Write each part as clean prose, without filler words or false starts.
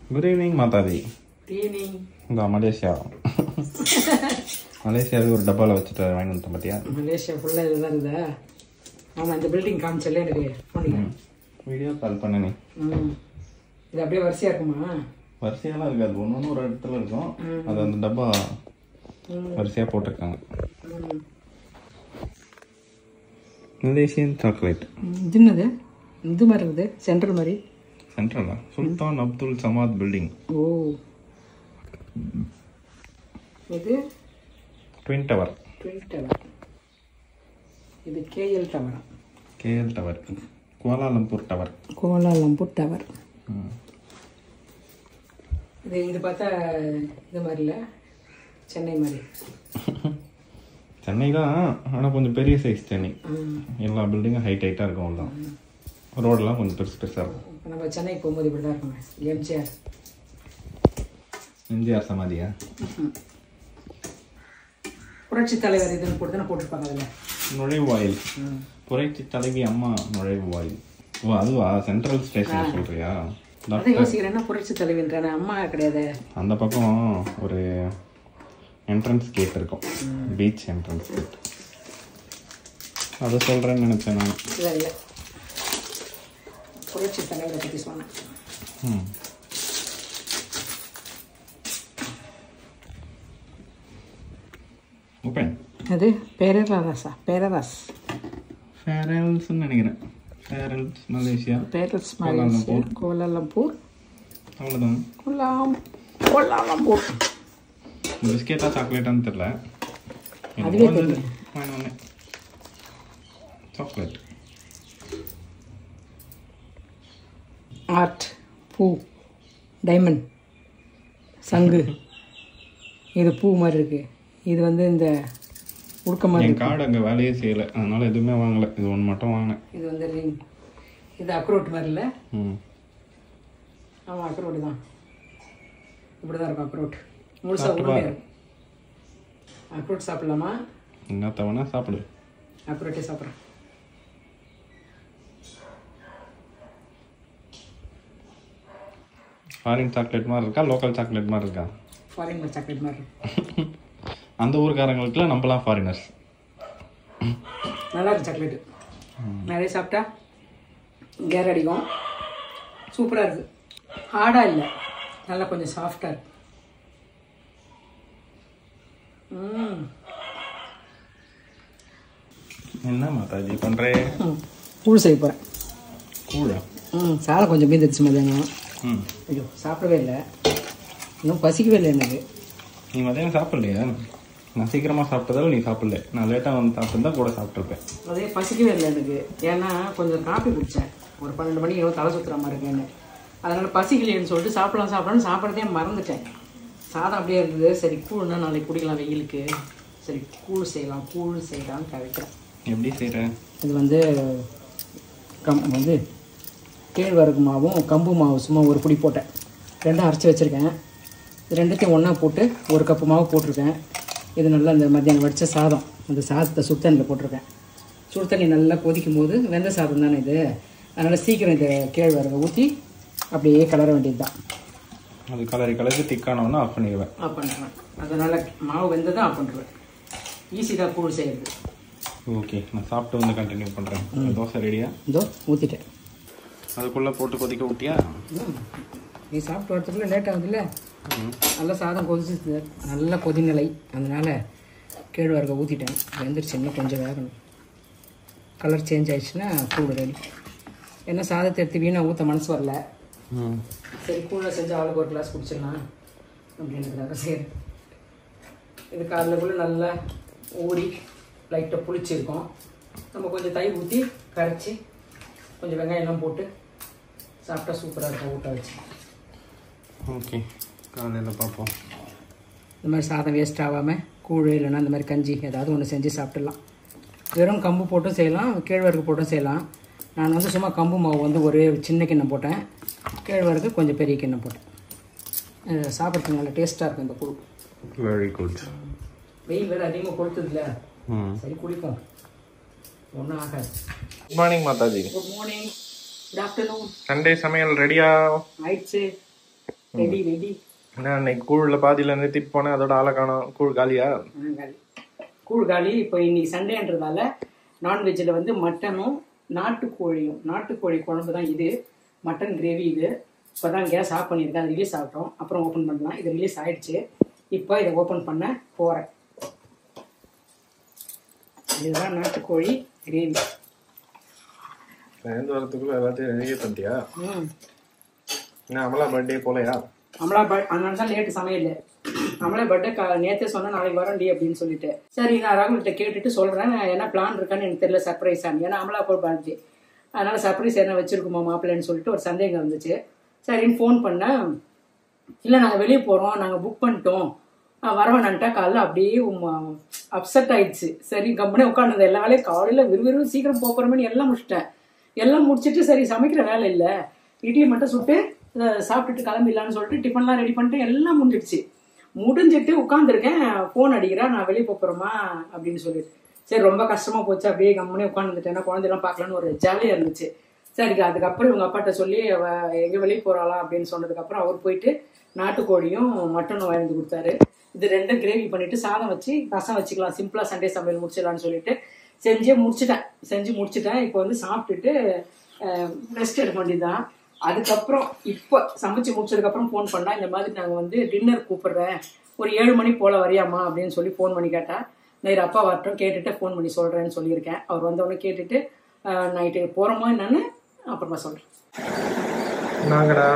Good evening, Mataji. Good evening. Malaysia. Malaysia is a double of Malaysia full of the building comes a little video call. Panani. The Abbe Versia Kuma Versia got one or other than the Daba Versia Portacan. Malaysian chocolate. Dinner there? Central Mari? Central Sultan Abdul Samad building. Oh. Twin Tower. Twin Tower. This is KL Tower. KL Tower. Kuala Lumpur Tower. Kuala Lumpur Tower. This is the Marilla. Chennai Mari. Chennai is a very size Chennai. All building height road la konja persa நம்ம சென்னை போகும்போது இப்படி தான் இருக்கும் எம்ஜிஆர் சமாதியா புரட்சி தலைவர் இதுன்னு போட்டுருப்பாங்க அதில் நுழைவாயில் புரட்சி தலைவி அம்மா நுழைவாயில் ஓ அதுவா சென்ட்ரல் ஸ்டேஷன் சொல்றியா அதை யோசிக்கிறேன்னா புரட்சி தலைவின்றான அம்மா கிடையாது அந்த பக்கம் ஒரு என்ட்ரன்ஸ் கேட் இருக்கும் பீச் என்ட்ரன்ஸ் கேட் அதை சொல்கிறேன்னு நினச்சேன் நான் இல்லை புரட்சி தலைவரை பற்றி சொன்னேன் ஓப்பன் அது பேரரசா பேரரஸ் ஃபேரல்ஸ்னு நினைக்கிறேன் ஃபேரல்ஸ் மலேசியா பேரல்ஸ் மலேசியா கோலாலம்பூர் அவ்வளோதான் கோலாலம்பூர் பிஸ்கெட்டா சாக்லேட்டான்னு தெரியல அதுவே தெரியல சாக்லேட் ஆர்ட் பூ டைமண்ட் சங்கு இது பூ மாதிரி இருக்கு இது வந்து இந்த உடுக்க மாதிரி என் கார்டு அங்கே வேலையே செய்யலை அதனால எதுவுமே வாங்கலை இது ஒன்று மட்டும் வாங்கினேன் இது வந்து ரிங் இது அக்ரோட் மாதிரி இல்லை ஆமாம் அக்ரோட் தான் இப்படி தான் இருக்கும் அக்ரோட் முழுசாக உருளையாக இருக்கும் அக்ரோட் சாப்பிடலாமா என்ன தவணா சாப்பிடு அக்ரோட்டே சாப்பிட்றேன் ஃபாரின் சாக்லேட் மாதிரி இருக்கா லோக்கல் சாக்லேட் மாதிரி இருக்கா ஃபாரின் சாக்லேட் மாதிரி இருக்கு அந்த ஊருக்காரங்களுக்குலாம் நம்மளாம் ஃபாரினர்ஸ் நல்லா இருக்கு சாக்லேட்டு நிறைய சாப்பிட்டா கேர் அடிக்கும் சூப்பராக இருக்குது ஹார்டாக இல்லை நல்லா கொஞ்சம் சாஃப்டாக இருக்கு என்ன மாதாஜி பண்ணுறேன் கூழ் செய்ய போகிறேன் கூழா சாதம் கொஞ்சம் மீந்துடுச்சு மதியானம் ஐயோ சாப்பிடவே இல்லை இன்னும் பசிக்கவே இல்லை எனக்கு நீ மதியானம் சாப்பிட்லையா நான் சீக்கிரமாக சாப்பிட்டதால நீ சாப்பிடல நான் லேட்டாக வந்து சாப்பிட்டுருந்தா கூட சாப்பிட்ருப்பேன் அதே பசிக்கவே இல்லை எனக்கு ஏன்னா கொஞ்சம் காப்பி குடித்தேன் ஒரு 12 மணிக்கு தலை சுற்றுற மாதிரி இருக்கேன்னு அதனால் பசிக்கலைன்னு சொல்லிட்டு சாப்பிடலான்னு சாப்பிட்றதே மறந்துட்டேன் சாதம் அப்படியே இருந்தது சரி கூழ்னா நாளைக்கு குடிக்கலாம் வெயிலுக்கு சரி கூழ் செய்யலாம்னு கவிக்கிறேன் எப்படி செய்கிறேன் இது வந்து கேழ்வரகு மாவும் கம்பு மாவு சும்மா ஒரு புடி போட்டேன் ரெண்டும் அரைச்சி வச்சுருக்கேன் இது ரெண்டுத்தையும் ஒன்றா போட்டு ஒரு கப்பு மாவு போட்டிருக்கேன் இது நல்லா இந்த மத்தியானம் வடித்த சாதம் அந்த சாதத்தை சுடுதண்ணியில் போட்டிருக்கேன் சுடுதண்ணி நல்லா கொதிக்கும் போது வெந்த சாதம் தானே இது அதனால் சீக்கிரம் இந்த கேழ்வரகை ஊற்றி அப்படியே கலர வேண்டியது தான் அது கலரி திக்கானோன்னா ஆஃப் பண்ணிடுவேன் ஆஃப் பண்ணுறேன் அதனால் மாவு வெந்ததான் ஆஃப் பண்ணுறேன் ஈஸி தான் கூழ் செய்கிறது ஓகே நான் சாப்பிட்டு வந்து கண்டினியூ பண்ணுறேன் தோசை ரெடியா இதோ ஊற்றிட்டேன் அதுக்குள்ளே போட்டு கொதிக்க விட்டியா நீ சாப்பிட்டு வரத்துக்குள்ளே லேட் ஆகுதுல்ல நல்லா சாதம் கொதிச்சு நல்லா கொதிநிலை அதனால் கேழ்வரகை ஊற்றிட்டேன் வெந்துருச்சு இன்னும் கொஞ்சம் வேகணும் கலர் சேஞ்ச் ஆயிடுச்சுன்னா கூழ் ரெடி ஏன்னா சாதத்தை எடுத்து வீணாக ஊற்ற மனசு வரல சரி கூழை செஞ்சு அவளுக்கு ஒரு கிளாஸ் குடிச்சிடலாம் அப்படின்றதுக்காக சரி இது காலைக்குள்ளே நல்லா ஊறி லைட்டாக புளிச்சிருக்கோம் நம்ம கொஞ்சம் தயிர் ஊற்றி கரைச்சி கொஞ்சம் வெங்காயம்லாம் போட்டு சாப்பிட்டா சூப்பராக இருக்கும் ஊட்ட வச்சு ஓகே காலையில் பார்ப்போம் இந்த மாதிரி சாதம் வேஸ்ட் ஆகாமல் கூழ் இல்லைன்னா இந்த மாதிரி கஞ்சி ஏதாவது ஒன்று செஞ்சு சாப்பிட்றலாம் வெறும் கம்பு போட்டும் செய்யலாம் கேழ்வரகு போட்டும் செய்யலாம் நான் வந்து சும்மா கம்பு மாவு வந்து ஒரே சின்ன கிண்ணம் போட்டேன் கேழ்வரகு கொஞ்சம் பெரிய கிண்ணம் போட்டேன் சாப்பிட்றதுக்கு நல்லா டேஸ்ட்டாக இருக்கும் இந்த கூழ் வெரி குட் வெயில் வேறு அதிகமாக கொடுத்ததில்ல சரி குடிப்போம் ஒன்றும் ஆகாது good morning Mataji good morning good afternoon Sunday சமையல் ரெடியா ஆயிடுச்சு ரெடி ரெடி. நான் இன்னைக்கு கூழில் பாதியில் நிறுத்திட்டு போனேன், அதோட ஆளை காணோம். கூழ் காலியா? காலி, கூழ் காலி. இப்போ இன்னைக்கு சண்டேன்றதால நான்வெஜ்ஜில் வந்து மட்டனும் நாட்டுக்கோழி குழம்பு தான் இது. மட்டன் கிரேவி இது. இப்போ தான் கேஸ் ஆஃப் பண்ணியிருக்கேன், அது ரிலீஸ் ஆகட்டும், அப்புறம் ஓப்பன் பண்ணலாம். இது ரிலீஸ் ஆகிடுச்சு. இப்போ இதை ஓப்பன் பண்ண போகிறேன். இதுதான் நாட்டுக்கோழி கிரேவி. சேர்ந்து வரத்துக்குள்ள எல்லாத்தையும் ரெடியே பண்ணிட்டியா? என்ன அமலா பர்த்டே போலையா? அமலா அதனால தான் லேட்டு சமையல். அமலா பர்த்டே நேற்றே சொன்னால் நாளைக்கு வரண்டி அப்படின்னு சொல்லிட்டு, சரி நான் ராகுல்கிட்ட கேட்டுட்டு சொல்கிறேன். என்ன பிளான் இருக்கான்னு எனக்கு தெரியல, சர்ப்ரைஸ் ஆனு. ஏன்னா அமலா போய் பர்த்டே, அதனால் சர்ப்ரைஸ் என்ன வச்சுருக்குமா மாப்பிள்ளைன்னு சொல்லிட்டு ஒரு சந்தேகம் இருந்துச்சு. சரின்னு ஃபோன் பண்ணேன். இல்லை நாங்கள் வெளியே போகிறோம், நாங்கள் புக் பண்ணிட்டோம், வரவேணான்ட்டா. காலைல அப்படியே அப்செட் ஆயிடுச்சு. சரி கம்பெனி உட்காந்துருந்தேன். எல்லா வேலையும் காலையில் விறுவிறும் சீக்கிரம் போகிறோமேனு எல்லாம் முடிச்சிட்டேன். எல்லாம் முடிச்சுட்டு சரி சமைக்கிற வேலை இல்லை, இட்லி மட்டும் சுட்டு சாப்பிட்டுட்டு கிளம்பிடலான்னு சொல்லிட்டு டிஃபன்லாம் ரெடி பண்ணிட்டு எல்லாம் முடிஞ்சிட்டு உட்காந்துருக்கேன். ஃபோன் அடிக்கிறா, நான் வெளியே போகிறோமா அப்படின்னு சொல்லிட்டு. சரி ரொம்ப கஷ்டமாக போச்சு, அப்படியே கம்பெனி உட்காந்துட்டேன். ஏன்னா குழந்தைலாம் பார்க்கலான்னு ஒரு ஜாலியாக இருந்துச்சு. சரி அதுக்கப்புறம் இவங்க அப்பாட்ட சொல்லி எங்கே வெளியே போகிறாளா அப்படின்னு சொன்னதுக்கப்புறம் அவர் போயிட்டு நாட்டுக்கோழியும் மட்டனும் வாங்கி கொடுத்தாரு. இது ரெண்டும் கிரேவி பண்ணிவிட்டு சாதம் வச்சு ரசம் வச்சுக்கலாம், சிம்பிளாக சண்டே சமையல் முடிச்சிடலான்னு சொல்லிட்டு செஞ்சு முடிச்சிட்டேன். இப்போ வந்து சாப்பிட்டுட்டு ரெஸ்ட் எடுக்க வேண்டியதுதான். அதுக்கப்புறம் இப்போ சமைச்சு முடிச்சதுக்கப்புறம் ஃபோன் பண்ணால், இந்த மாதிரி நாங்கள் வந்து டின்னர் கூப்பிட்றேன், ஒரு 7 மணி போல் வரியாமா அப்படின்னு சொல்லி ஃபோன் பண்ணி கேட்டா. நேரு அப்பா வரட்டும், கேட்டுட்டு ஃபோன் பண்ணி சொல்கிறேன்னு சொல்லியிருக்கேன். அவர் வந்தவொடனே கேட்டுட்டு நைட்டு போகிறோமா என்னன்னு அப்புறமா சொல்கிறேன். நாங்கடா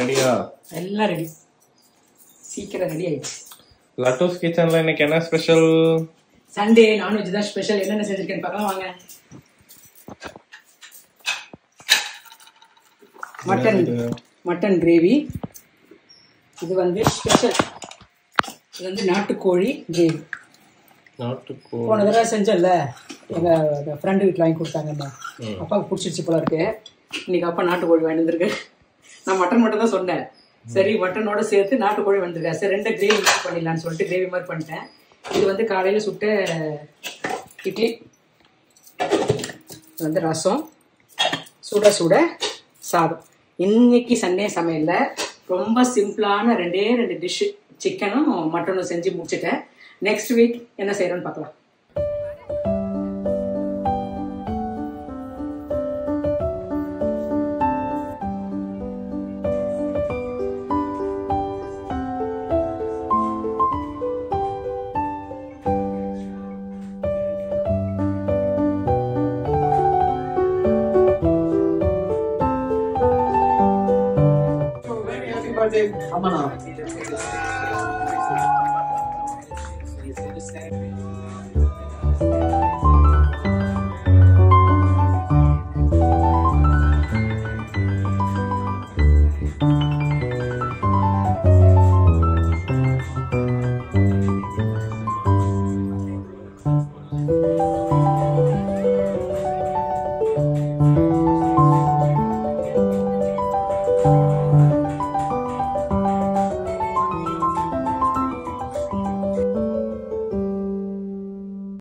ரெடியா? எல்லாம் ரெடி, சீக்கிரம் ரெடி ஆயிடுச்சு. லட்டூஸ் கிச்சன்ல இன்னைக்கு என்ன ஸ்பெஷல்? சண்டே நான்வெஜ் தான் ஸ்பெஷல். என்னென்ன செஞ்சிருக்கேன்னு பார்க்கலாம் வாங்க. மட்டன் கிரேவி, இது வந்து ஸ்பெஷல். இது வந்து நாட்டுக்கோழி கிரேவி. போன தடவை செஞ்சல எங்கள் ஃப்ரெண்டு வீட்டில் வாங்கி கொடுத்தாங்கண்ணா, அப்பாவுக்கு பிடிச்சிருச்சு போல இருக்கு. இன்னைக்கு அப்பா நாட்டுக்கோழி வாங்கி வந்திருக்கு. நான் மட்டன் மட்டும் தான் சொன்னேன், சரி மட்டனோட சேர்த்து நாட்டுக்கோழி வந்துருக்கேன். சரி ரெண்டு கிரேவி மிக்ஸ் பண்ணிடலான்னு சொல்லிட்டு கிரேவி மாதிரி பண்ணிட்டேன். இது வந்து காலையில் சுட்ட இட்லி, வந்து ரசம், சுட சாதம். இன்னைக்கு சண்டே சமையலில் ரொம்ப சிம்பிளான 2 டிஷ்ஷு, சிக்கனும் மட்டனும் செஞ்சு முடிச்சுட்டேன். நெக்ஸ்ட் வீக் என்ன செய்யறோன்னு பார்க்கலாம். ஆமாண்ணா